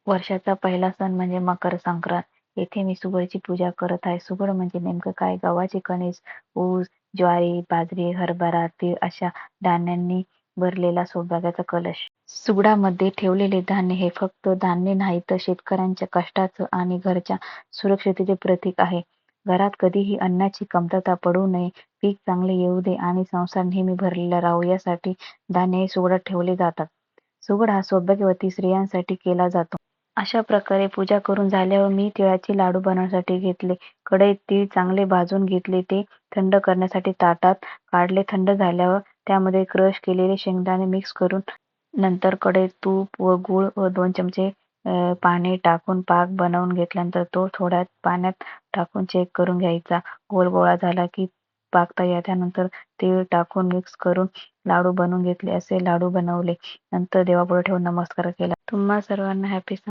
वर्षाचा पहिला सण म्हणजे मकर संक्रांत. येथे मी सुगडची पूजा करत आहे. सुगड म्हणजे नेमकं काय? गव्हाचे कणीस, ऊस, ज्वारी, बाजरी, हरभरा, तीळ अशा धान्यांनी भरलेला सौभाग्याचा कलश. सुगडामध्ये ठेवलेले धान्य हे फक्त धान्य नाही तर शेतकऱ्यांच्या कष्टाचं आणि घरच्या सुरक्षिततेचे प्रतीक आहे. घरात कधीही अन्नाची कमतरता पडू नये, पीक चांगले येऊ दे आणि संसार नेहमी भरलेला राहू यासाठी धान्य हे सुगडात ठेवले जातात. सुगड हा सौभाग्यवती स्त्रियांसाठी केला जातो. अशा प्रकारे पूजा करून झाल्यावर मी तिळाचे लाडू बनवण्यासाठी घेतले. कढईत तीळ चांगले भाजून घेतले. ते थंड करण्यासाठी ताटात काढले. थंड झाल्यावर त्यामध्ये क्रश केलेले शेंगदाणे मिक्स करून नंतर कढईत तूप व गूळ व 2 चमचे पाणी टाकून पाक बनवून घेतल्यानंतर तो थोड्या पाण्यात टाकून चेक करून घ्यायचा. गोल गोळा झाला की पाक तयार. त्यानंतर तीळ टाकून मिक्स करून लाडू बनवून घेतले. असे लाडू बनवले. नंतर देवापुढे ठेवून नमस्कार केला. तुम्हा सर्वांना हॅपी